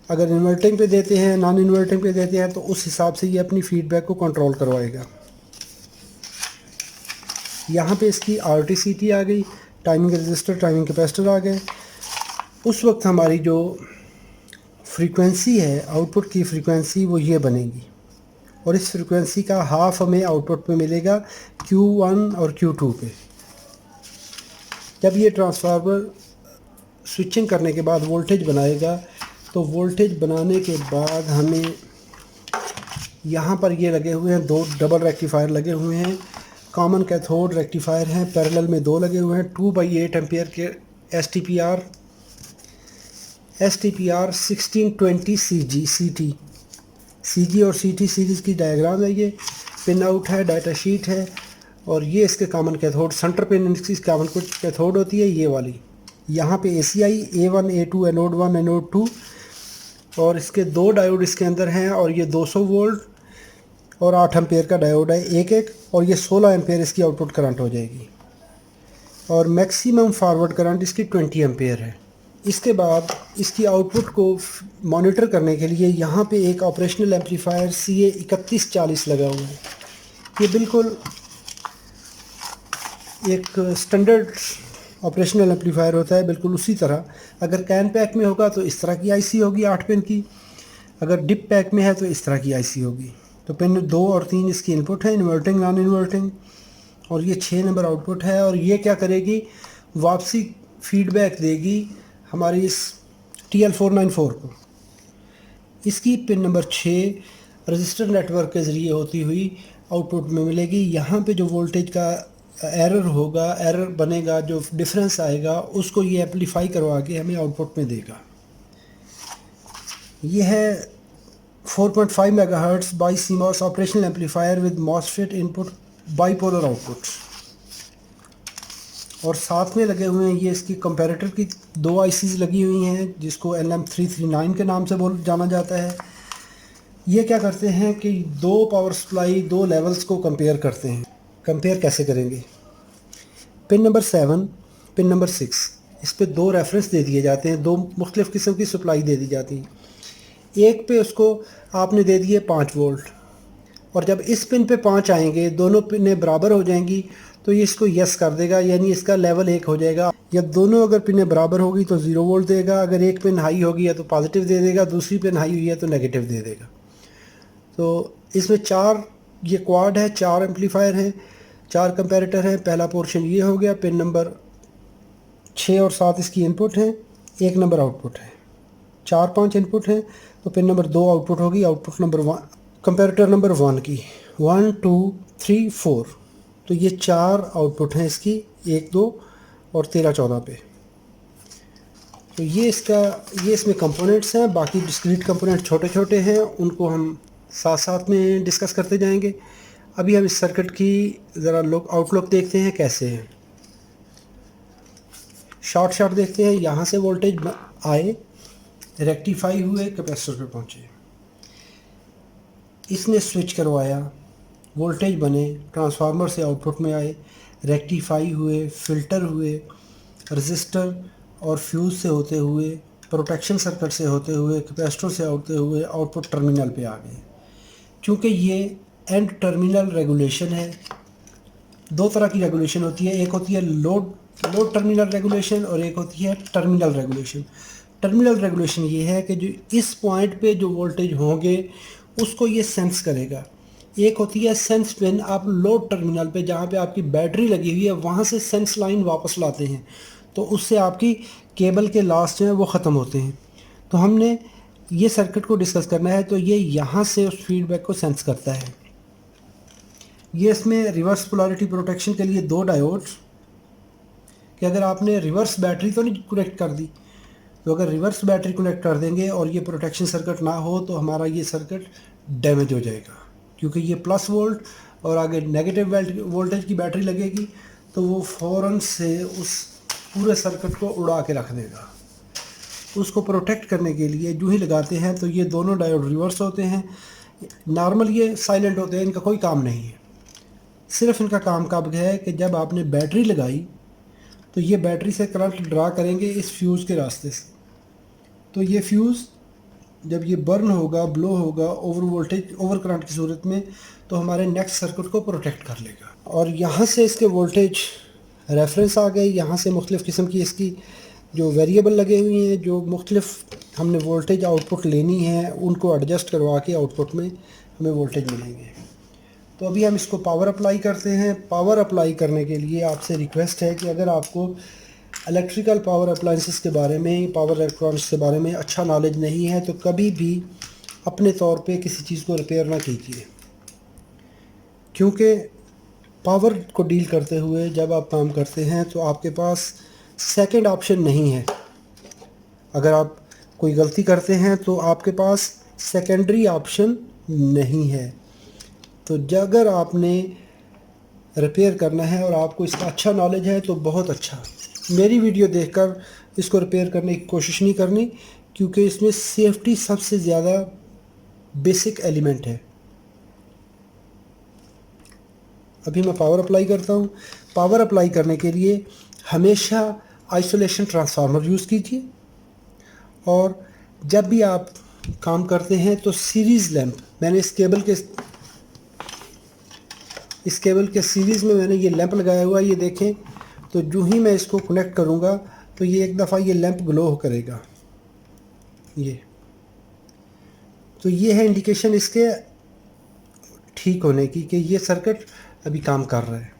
अगर इन्वर्टिंग पे देते हैं, नॉन इन्वर्टिंग पे देते हैं तो उस हिसाब से ये अपनी फीडबैक को कंट्रोल करवाएगा। यहाँ पे इसकी RTCT आ गई, टाइमिंग रजिस्टर, टाइमिंग कैपेसिटर आ गए। उस वक्त हमारी जो फ्रीक्वेंसी है, आउटपुट की फ्रीक्वेंसी, वो ये बनेगी और इस फ्रीक्वेंसी का हाफ हमें आउटपुट में मिलेगा Q1 और Q2 पे। जब ये ट्रांसफार्मर स्विचिंग करने के बाद वोल्टेज बनाएगा तो वोल्टेज बनाने के बाद हमें यहाँ पर ये लगे हुए हैं 2 डबल रेक्टिफायर लगे हुए हैं, कॉमन कैथोड रेक्टिफायर हैं, पैरेलल में 2 लगे हुए हैं, 2/8 एम्पियर के STPR 1620 CG और CT सीरीज़ की डायग्राम है। ये पिन आउट है, डाटा शीट है और ये इसके कॉमन कैथोड, सेंटर पिन इसकी कॉमन कैथोड होती है ये वाली। यहाँ पे ACI A1 A2 anode 1 anode 2 और इसके 2 डायोड इसके अंदर हैं और ये 200 वोल्ट और 8 एम्पेयर का डायोड है एक और ये 16 एम्पेयर इसकी आउटपुट करंट हो जाएगी और मैक्सिमम फॉरवर्ड करंट इसकी 20 एम्पेयर है। इसके बाद इसकी आउटपुट को मॉनिटर करने के लिए यहाँ पे एक ऑपरेशनल एम्पलीफायर CA 3140 लगा हुआ है। ये बिल्कुल एक स्टैंडर्ड ऑपरेशनल एम्पलीफायर होता है, बिल्कुल उसी तरह। अगर कैन पैक में होगा तो इस तरह की आईसी होगी 8 पिन की, अगर डिप पैक में है तो इस तरह की आईसी होगी। तो पिन 2 और 3 इसकी इनपुट है, इन्वर्टिंग नॉन इन्वर्टिंग, और ये 6 नंबर आउटपुट है। और ये क्या करेगी, वापसी फीडबैक देगी हमारी इस TL494 को। इसकी पिन नंबर 6 रजिस्टर नेटवर्क के ज़रिए होती हुई आउटपुट में मिलेगी। यहाँ पे जो वोल्टेज का एरर होगा, एरर बनेगा, जो डिफरेंस आएगा उसको ये एम्पलीफाई करवा के हमें आउटपुट में देगा। ये है 4.5 megahertz by CMOS operational amplifier with MOSFET input bipolar outputs. और साथ में लगे हुए हैं ये इसकी कंपैरेटर की 2 आईसीज लगी हुई हैं जिसको LM339 के नाम से जाना जाता है। ये क्या करते हैं कि 2 पावर सप्लाई 2 लेवल्स को कंपेयर करते हैं। कंपेयर कैसे करेंगे, पिन नंबर 7, पिन नंबर 6, इस पे 2 रेफरेंस दे दिए जाते हैं, 2 मुख्तलिफ़ किस्म की सप्लाई दे दी जाती है। एक पे उसको आपने दे दिए 5 वोल्ट और जब इस पिन पे 5 आएंगे, दोनों पिनें बराबर हो जाएंगी तो ये इसको यस कर देगा, यानी इसका लेवल 1 हो जाएगा। या दोनों अगर पिनें बराबर होगी तो 0 वोल्ट देगा, अगर एक पिन हाई होगी है तो पॉजिटिव दे देगा, दूसरी पिन हाई हुई है तो नेगेटिव दे देगा। तो इसमें 4 ये क्वाड है, 4 एम्पलीफायर हैं, 4 कंपैरेटर हैं। पहला पोर्शन ये हो गया, पिन नंबर 6 और 7 इसकी इनपुट हैं, 1 नंबर आउटपुट है, 4-5 इनपुट हैं तो पिन नंबर 2 आउटपुट होगी, आउटपुट नंबर 1 कंपैरेटर नंबर 1 की 1 2 3 4। तो ये 4 आउटपुट हैं इसकी, 1 2 और 13 14 पे। तो ये इसमें कंपोनेंट्स हैं, बाकी डिस्क्रीट कंपोनेंट छोटे छोटे हैं, उनको हम साथ साथ में डिस्कस करते जाएंगे। अभी हम इस सर्किट की ज़रा आउटलुक देखते हैं कैसे है। शॉर्ट देखते हैं, यहाँ से वोल्टेज आए, रेक्टिफाई हुए, कैपेसिटर पे पहुँचे, इसने स्विच करवाया, वोल्टेज बने, ट्रांसफार्मर से आउटपुट में आए, रेक्टिफाई हुए, फ़िल्टर हुए, रजिस्टर और फ्यूज़ से होते हुए, प्रोटेक्शन सर्किट से होते हुए, कैपेसिटर से होते हुए आउटपुट टर्मिनल पे आ गए। क्योंकि ये एंड टर्मिनल रेगुलेशन है, 2 तरह की रेगुलेशन होती है, एक होती है लोड टर्मिनल रेगुलेशन और एक होती है टर्मिनल रेगुलेशन। टर्मिनल रेगुलेशन ये है कि जो इस पॉइंट पे जो वोल्टेज होंगे उसको ये सेंस करेगा। एक होती है सेंस पिन, आप लोड टर्मिनल पे जहाँ पे आपकी बैटरी लगी हुई है वहाँ से सेंस लाइन वापस लाते हैं तो उससे आपकी केबल के लास्ट जो है वो ख़त्म होते हैं। तो हमने ये सर्किट को डिस्कस करना है, तो ये यहाँ से उस फीडबैक को सेंस करता है। ये इसमें रिवर्स पोलैरिटी प्रोटेक्शन के लिए 2 डायोड्स, कि अगर आपने रिवर्स बैटरी तो नहीं कनेक्ट कर दी, तो अगर रिवर्स बैटरी कनेक्ट कर देंगे और ये प्रोटेक्शन सर्किट ना हो तो हमारा ये सर्किट डैमेज हो जाएगा, क्योंकि ये प्लस वोल्ट और आगे नेगेटिव वोल्टेज की बैटरी लगेगी तो वो फ़ौरन से उस पूरे सर्किट को उड़ा के रख देगा। उसको प्रोटेक्ट करने के लिए जो ही लगाते हैं तो ये दोनों डायोड रिवर्स होते हैं। नॉर्मल ये साइलेंट होते हैं, इनका कोई काम नहीं है। सिर्फ इनका काम कब है कि जब आपने बैटरी लगाई तो ये बैटरी से करंट ड्रा करेंगे इस फ्यूज़ के रास्ते से। तो ये फ्यूज़ जब ये बर्न होगा, ब्लो होगा ओवर वोल्टेज, ओवर करंट की सूरत में, तो हमारे नेक्स्ट सर्किट को प्रोटेक्ट कर लेगा। और यहाँ से इसके वोल्टेज रेफरेंस आ गए। यहाँ से मुख्तलिफ़ किस्म की इसकी जो वेरिएबल लगे हुए हैं, जो मुख्तलिफ़ हमने वोल्टेज आउटपुट लेनी है, उनको एडजस्ट करवा के आउटपुट में हमें वोल्टेज मिलेंगे। तो अभी हम इसको पावर अप्लाई करते हैं। पावर अप्लाई करने के लिए आपसे रिक्वेस्ट है कि अगर आपको इलेक्ट्रिकल पावर अप्लाइंसेस के बारे में, पावर इलेक्ट्रॉनिक्स के बारे में अच्छा नॉलेज नहीं है तो कभी भी अपने तौर पे किसी चीज़ को रिपेयर ना कीजिए, क्योंकि पावर को डील करते हुए जब आप काम करते हैं तो आपके पास सेकंड ऑप्शन नहीं है। अगर आप कोई गलती करते हैं तो आपके पास सेकेंडरी ऑप्शन नहीं है। तो अगर आपने रिपेयर करना है और आपको इसका अच्छा नॉलेज है तो बहुत अच्छा, मेरी वीडियो देखकर इसको रिपेयर करने की कोशिश नहीं करनी, क्योंकि इसमें सेफ्टी सबसे ज़्यादा बेसिक एलिमेंट है। अभी मैं पावर अप्लाई करता हूँ। पावर अप्लाई करने के लिए हमेशा आइसोलेशन ट्रांसफार्मर यूज़ कीजिए, और जब भी आप काम करते हैं तो सीरीज़ लैंप, मैंने इस केबल के सीरीज़ में मैंने ये लैंप लगाया हुआ है, ये देखें। तो जो ही मैं इसको कनेक्ट करूँगा तो ये एक दफ़ा ये लैंप ग्लो करेगा। तो ये है इंडिकेशन इसके ठीक होने की कि ये सर्किट अभी काम कर रहा है।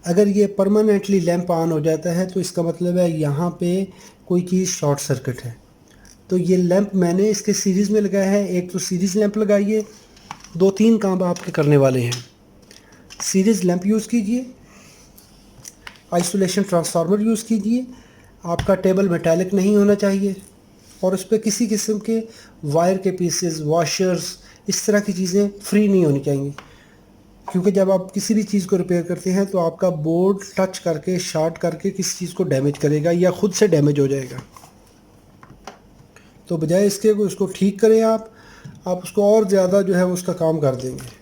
अगर ये परमानेंटली लैंप ऑन हो जाता है तो इसका मतलब है यहाँ पे कोई चीज़ शॉर्ट सर्किट है। तो ये लैंप मैंने इसके सीरीज़ में लगाया है। एक तो सीरीज़ लैंप लगाइए, 2-3 काम आपके करने वाले हैं। सीरीज़ लैंप यूज़ कीजिए, आइसोलेशन ट्रांसफार्मर यूज़ कीजिए। आपका टेबल मेटालिक नहीं होना चाहिए और उस पर किसी किस्म के वायर के पीसेस, वॉशर्स, इस तरह की चीज़ें फ्री नहीं होनी चाहिए, क्योंकि जब आप किसी भी चीज़ को रिपेयर करते हैं तो आपका बोर्ड टच करके, शॉर्ट करके किसी चीज़ को डैमेज करेगा या ख़ुद से डैमेज हो जाएगा। तो बजाय इसके को उसको ठीक करें आप उसको और ज़्यादा जो है उसका काम कर देंगे।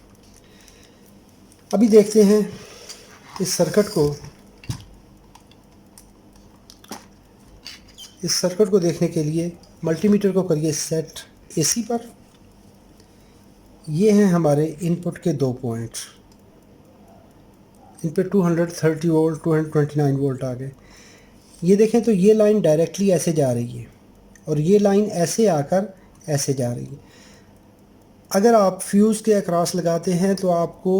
अभी देखते हैं इस सर्किट को देखने के लिए मल्टीमीटर को करिए सेट एसी पर। ये हैं हमारे इनपुट के 2 पॉइंट्स। इन पे 230 वोल्ट, 229 वोल्ट आ गए। ये देखें तो ये लाइन डायरेक्टली ऐसे जा रही है और ये लाइन ऐसे आकर ऐसे जा रही है। अगर आप फ्यूज़ के अक्रॉस लगाते हैं तो आपको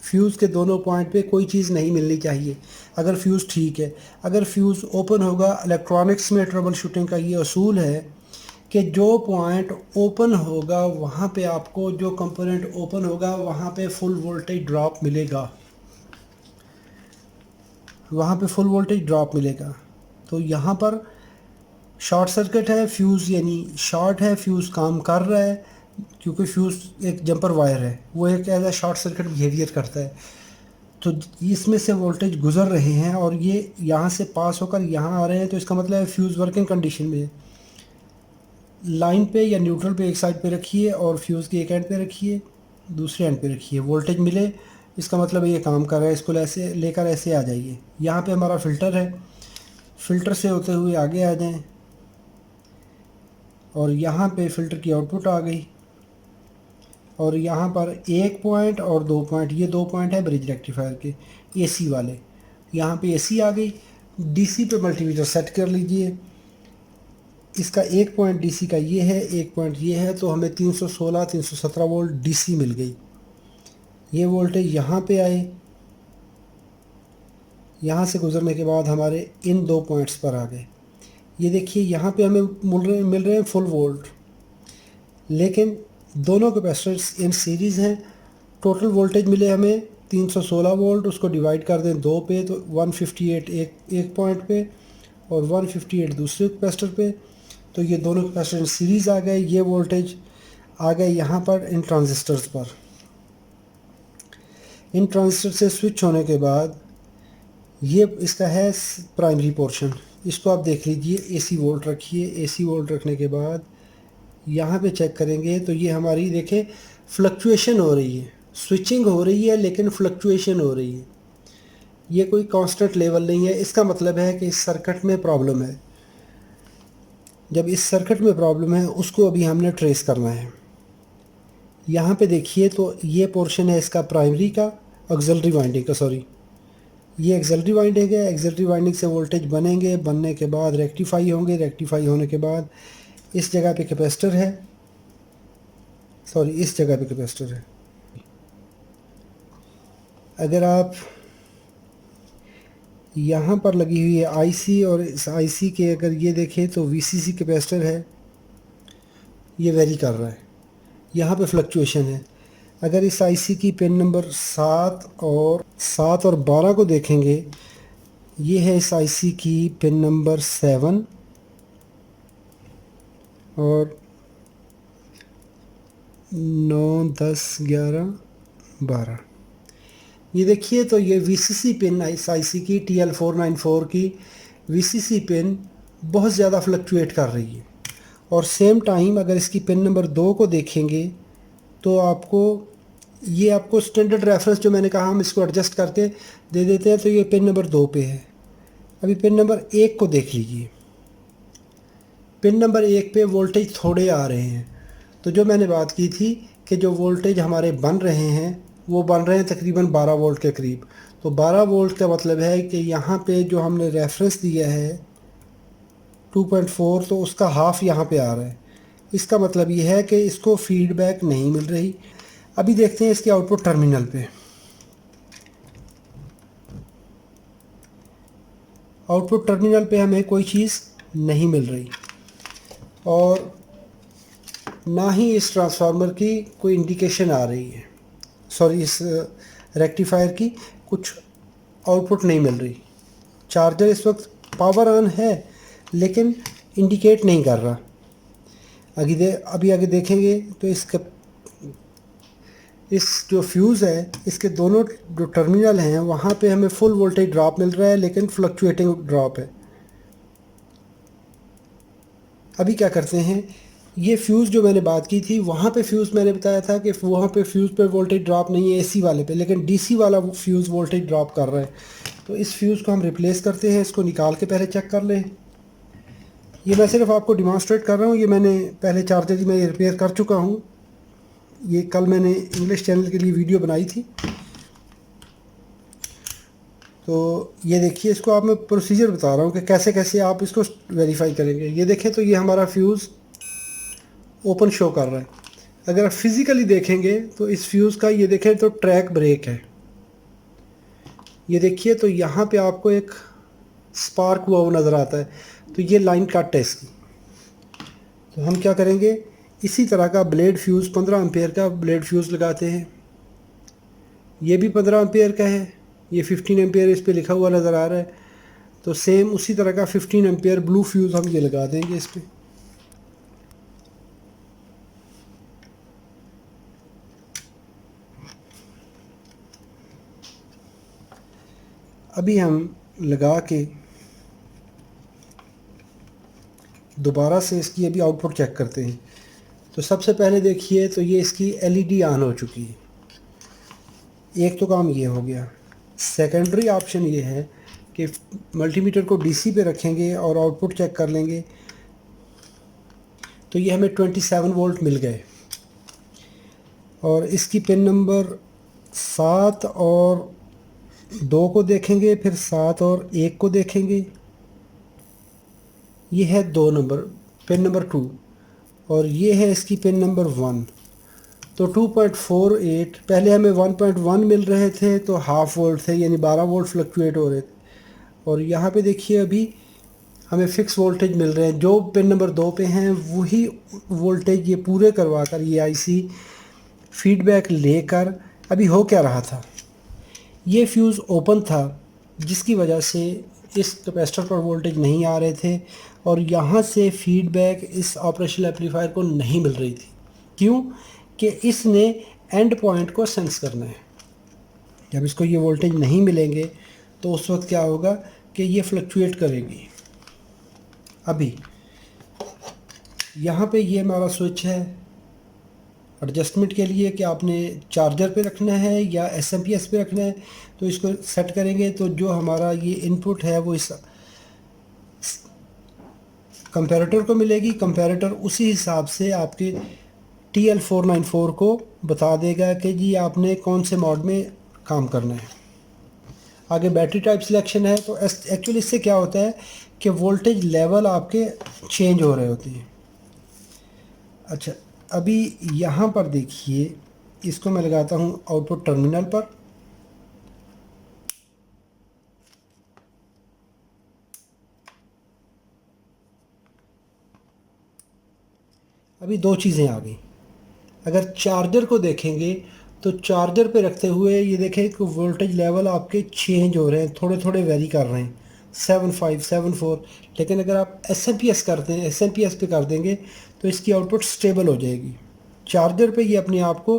फ्यूज़ के दोनों पॉइंट पे कोई चीज़ नहीं मिलनी चाहिए अगर फ्यूज़ ठीक है। अगर फ्यूज़ ओपन होगा, इलेक्ट्रॉनिक्स में ट्रबल शूटिंग का ये असूल है कि जो पॉइंट ओपन होगा वहाँ पे आपको, जो कंपोनेंट ओपन होगा वहाँ पे फुल वोल्टेज ड्रॉप मिलेगा, तो यहाँ पर शॉर्ट सर्किट है, फ्यूज़ यानी शॉर्ट है, फ्यूज़ काम कर रहा है, क्योंकि फ्यूज़ एक जंपर वायर है, वो एक as a short circuit behaviour करता है। तो इसमें से वोल्टेज गुज़र रहे हैं और ये यहाँ से पास होकर यहाँ आ रहे हैं, तो इसका मतलब है फ्यूज़ वर्किंग कंडीशन में है। लाइन पे या न्यूट्रल पे एक साइड पे रखिए और फ्यूज़ के एक एंड पे रखिए, दूसरे एंड पे रखिए, वोल्टेज मिले, इसका मतलब ये काम कर रहा है। इसको ऐसे लेकर ऐसे आ जाइए। यहाँ पे हमारा फ़िल्टर है, फ़िल्टर से होते हुए आगे आ जाएं और यहाँ पे फ़िल्टर की आउटपुट आ गई और यहाँ पर 1 पॉइंट और 2 पॉइंट, ये 2 पॉइंट है ब्रिज रेक्टिफायर के एसी वाले। यहाँ पे एसी आ गई। डीसी पे मल्टीमीटर सेट कर लीजिए। इसका 1 पॉइंट डीसी का ये है, 1 पॉइंट ये है, तो हमें 316-317 वोल्ट डीसी मिल गई। ये वोल्टेज यहाँ पे आए, यहाँ से गुज़रने के बाद हमारे इन 2 पॉइंट्स पर आ गए। ये देखिए यहाँ पे हमें मिल रहे हैं फुल वोल्ट, लेकिन दोनों कैपेसिटर्स इन सीरीज़ हैं। टोटल वोल्टेज मिले हमें 316 वोल्ट। उसको डिवाइड कर दें 2 पे तो 158 एक पॉइंट पे और 158 दूसरे कैपेसिटर पे, तो ये दोनों कैपेसिटर इन सीरीज़ आ गए। ये वोल्टेज आ गए यहाँ पर इन ट्रांजिस्टर्स पर। इन ट्रांजिस्टर से स्विच होने के बाद ये इसका है प्राइमरी पोर्शन, इसको आप देख लीजिए। एसी वोल्ट रखिए, एसी वोल्ट रखने के बाद यहाँ पे चेक करेंगे तो ये हमारी देखें फ्लक्चुएशन हो रही है, स्विचिंग हो रही है लेकिन फ्लक्चुएशन हो रही है, ये कोई कांस्टेंट लेवल नहीं है। इसका मतलब है कि इस सर्किट में प्रॉब्लम है। जब इस सर्किट में प्रॉब्लम है उसको अभी हमने ट्रेस करना है। यहाँ पे देखिए तो ये पोर्शन है इसका प्राइमरी का, ऑक्सिलरी वाइंडिंग का, सॉरी ये एक्सिलरी वाइंडिंग है। एक्सिलरी वाइंडिंग से वोल्टेज बनेंगे, बनने के बाद रेक्टिफाई होंगे, रेक्टिफाई होने के बाद इस जगह पे कैपेसिटर है, सॉरी इस जगह पे कैपेसिटर है। अगर आप यहाँ पर लगी हुई है आईसी और इस आईसी के अगर ये देखें तो वीसीसी कैपेसिटर है, ये वेरी कर रहा है, यहाँ पे फ्लक्चुएशन है। अगर इस आईसी की पिन नंबर 7 और 12 को देखेंगे, ये है इस आईसी की पिन नंबर 7 और 9, 10, 11, 12। ये देखिए तो ये वीसीसी पिन इस आईसी की TL494 की वीसीसी पिन बहुत ज़्यादा फ्लक्चुएट कर रही है। और सेम टाइम अगर इसकी पिन नंबर 2 को देखेंगे तो आपको स्टैंडर्ड रेफरेंस जो मैंने कहा हम इसको एडजस्ट करके दे देते हैं, तो ये पिन नंबर 2 पे है। अभी पिन नंबर 1 को देख लीजिए, पिन नंबर 1 पे वोल्टेज थोड़े आ रहे हैं। तो जो मैंने बात की थी कि जो वोल्टेज हमारे बन रहे हैं वो बन रहे हैं तकरीबन 12 वोल्ट के करीब। तो 12 वोल्ट का मतलब है कि यहाँ पे जो हमने रेफरेंस दिया है 2.4, तो उसका हाफ यहाँ पे आ रहा है। इसका मतलब ये है कि इसको फीडबैक नहीं मिल रही। अभी देखते हैं इसके आउटपुट टर्मिनल पे। आउटपुट टर्मिनल पे हमें कोई चीज़ नहीं मिल रही और ना ही इस ट्रांसफार्मर की कोई इंडिकेशन आ रही है, सॉरी इस रेक्टिफायर की कुछ आउटपुट नहीं मिल रही। चार्जर इस वक्त पावर ऑन है लेकिन इंडिकेट नहीं कर रहा। अभी आगे देखेंगे तो इस जो फ्यूज़ है इसके दोनों जो टर्मिनल हैं वहाँ पे हमें फुल वोल्टेज ड्रॉप मिल रहा है लेकिन फ्लक्चुएटिंग ड्रॉप है। अभी क्या करते हैं, ये फ्यूज़ जो मैंने बात की थी वहाँ पे फ्यूज़ मैंने बताया था कि वहाँ पे फ्यूज़ पे वोल्टेज ड्रॉप नहीं है एसी वाले पे, लेकिन डीसी वाला फ्यूज़ वोल्टेज ड्रॉप कर रहा है। तो इस फ्यूज़ को हम रिप्लेस करते हैं, इसको निकाल के पहले चेक कर लें। ये मैं सिर्फ आपको डिमॉन्स्ट्रेट कर रहा हूँ, ये मैंने पहले चार्जर में रिपेयर कर चुका हूँ। ये कल मैंने इंग्लिश चैनल के लिए वीडियो बनाई थी। तो ये देखिए, इसको आप मैं प्रोसीजर बता रहा हूँ कि कैसे कैसे आप इसको वेरीफाई करेंगे। ये देखें तो ये हमारा फ्यूज़ ओपन शो कर रहा है। अगर आप फिज़िकली देखेंगे तो इस फ्यूज़ का ये देखें तो ट्रैक ब्रेक है। ये देखिए तो यहाँ पे आपको एक स्पार्क हुआ वो नज़र आता है, तो ये लाइन कट है इसकी। तो हम क्या करेंगे, इसी तरह का ब्लेड फ्यूज़ 15 एम्पेयर का ब्लेड फ्यूज़ लगाते हैं। ये भी 15 एम्पेयर का है, ये 15 एम्पेयर इस पे लिखा हुआ नज़र आ रहा है। तो सेम उसी तरह का 15 एम्पेयर ब्लू फ्यूज़ हम ये लगा देंगे इस पर। अभी हम लगा के दोबारा से इसकी अभी आउटपुट चेक करते हैं। तो सबसे पहले देखिए तो ये इसकी एलईडी ऑन हो चुकी है, एक तो काम ये हो गया। सेकेंडरी ऑप्शन ये है कि मल्टीमीटर को डीसी पे रखेंगे और आउटपुट चेक कर लेंगे, तो ये हमें 27 वोल्ट मिल गए। और इसकी पिन नंबर 7 और 2 को देखेंगे, फिर 7 और 1 को देखेंगे। ये है 2 नंबर, पिन नंबर 2, और ये है इसकी पिन नंबर 1। तो 2.48, पहले हमें 1.1 मिल रहे थे तो हाफ वोल्ट थे, यानी 12 वोल्ट फ्लक्चुएट हो रहे थे। और यहाँ पे देखिए अभी हमें फ़िक्स वोल्टेज मिल रहे हैं, जो पिन नंबर 2 पे हैं वही वोल्टेज ये पूरे करवा कर ये आईसी फीडबैक लेकर। अभी हो क्या रहा था, ये फ्यूज़ ओपन था जिसकी वजह से इस कैपेसिटर पर वोल्टेज नहीं आ रहे थे और यहाँ से फीडबैक इस ऑपरेशनल एम्पलीफायर को नहीं मिल रही थी। क्यों? कि इसने एंड पॉइंट को सेंस करना है। जब इसको ये वोल्टेज नहीं मिलेंगे तो उस वक्त क्या होगा कि ये फ्लक्चुएट करेगी। अभी यहाँ पे ये हमारा स्विच है एडजस्टमेंट के लिए कि आपने चार्जर पे रखना है या एसएमपीएस पे रखना है। तो इसको सेट करेंगे तो जो हमारा ये इनपुट है वो इस कंपैरेटर को मिलेगी। कंपैरेटर उसी हिसाब से आपके TL494 को बता देगा कि जी आपने कौन से मोड में काम करना है। आगे बैटरी टाइप सिलेक्शन है। तो एक्चुअली इससे क्या होता है कि वोल्टेज लेवल आपके चेंज हो रहे होते हैं। अच्छा, अभी यहाँ पर देखिए, इसको मैं लगाता हूँ आउटपुट टर्मिनल पर। अभी दो चीज़ें आ गई। अगर चार्जर को देखेंगे तो चार्जर पे रखते हुए ये देखें कि वोल्टेज लेवल आपके चेंज हो रहे हैं, थोड़े थोड़े वेरी कर रहे हैं, 7.5 7.4। लेकिन अगर आप एसएमपीएस करते हैं, एसएमपीएस पे कर देंगे तो इसकी आउटपुट स्टेबल हो जाएगी। चार्जर पे ये अपने आप को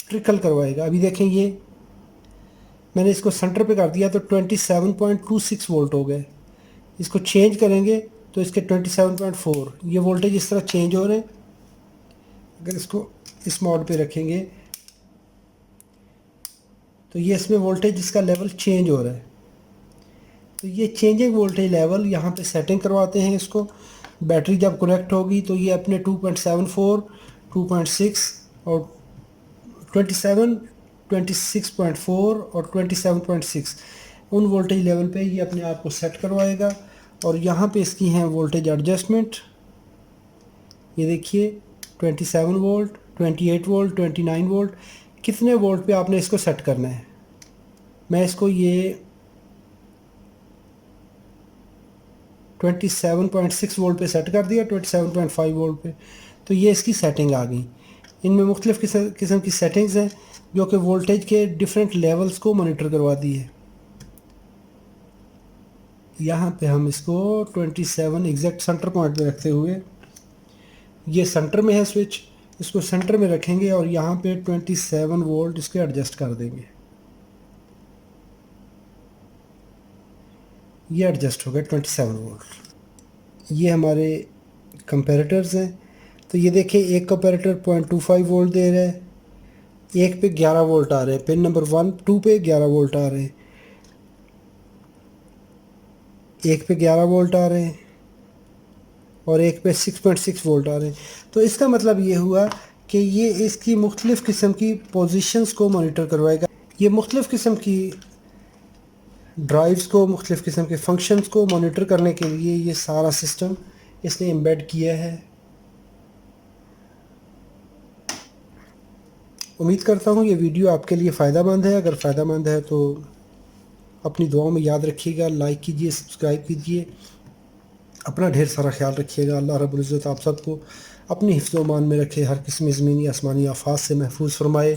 ट्रिकल करवाएगा। अभी देखें, ये मैंने इसको सेंटर पे कर दिया तो 27.26 वोल्ट हो गए। इसको चेंज करेंगे तो इसके 27.4, ये वोल्टेज इस तरह चेंज हो रहे हैं। अगर इसको इस मोड पे रखेंगे तो ये इसमें वोल्टेज इसका लेवल चेंज हो रहा है। तो ये चेंजिंग वोल्टेज लेवल यहाँ पे सेटिंग करवाते हैं इसको। बैटरी जब कनेक्ट होगी तो ये अपने 2.74, 2.6 और 27, 26.4 और 27.6 उन वोल्टेज लेवल पे ये अपने आप को सेट करवाएगा। और यहाँ पे इसकी हैं वोल्टेज एडजस्टमेंट। ये देखिए 27 वोल्ट, 28 वोल्ट, 29 वोल्ट, कितने वोल्ट पे आपने इसको सेट करना है। मैं इसको ये 27.6 वोल्ट पे सेट कर दिया, 27.5 वोल्ट पे। तो ये इसकी सेटिंग आ गई। इनमें मुख्तलिफ़ किस्म की सेटिंग्स हैं जो कि वोल्टेज के डिफरेंट लेवल्स को मॉनिटर करवाती है। यहाँ पे हम इसको 27 एग्जैक्ट सेंटर पॉइंट पे रखते हुए, ये सेंटर में है स्विच, इसको सेंटर में रखेंगे और यहाँ पे 27 वोल्ट इसके एडजस्ट कर देंगे। ये एडजस्ट हो गया 27 वोल्ट। ये हमारे कंपैरेटर्स हैं। तो ये देखिए, एक कंपैरेटर 0.25 वोल्ट दे रहा है, एक पे 11 वोल्ट आ रहे हैं, पिन नंबर 1 2 पे 11 वोल्ट आ रहे हैं, एक पे 11 वोल्ट आ रहे हैं और एक पे 6.6 वोल्ट आ रहे हैं। तो इसका मतलब ये हुआ कि ये इसकी मुख्तलिफ़ किस्म की पोजीशंस को मॉनिटर करवाएगा। ये मुख्तलिफ़ किस्म की ड्राइव्स को, मुख्तलिफ़ किस्म के फंक्शंस को मॉनिटर करने के लिए ये सारा सिस्टम इसने एम्बेड किया है। उम्मीद करता हूँ ये वीडियो आपके लिए फ़ायदेमंद है। अगर फ़ायदेमंद है तो अपनी दुआओं में याद रखिएगा, लाइक कीजिए, सब्सक्राइब कीजिए, अपना ढेर सारा ख्याल रखिएगा। अल्लाह रब्बुल इज़्ज़त आप सबको अपनी हिफ्ज़ व अमान में रखे, हर किस्म ज़मीनी आसमानी आफात से महफूज फरमाए।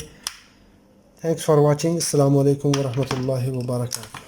Thanks for watching. अस्सलामु अलैकुम व रहमतुल्लाहि व बरकातहू।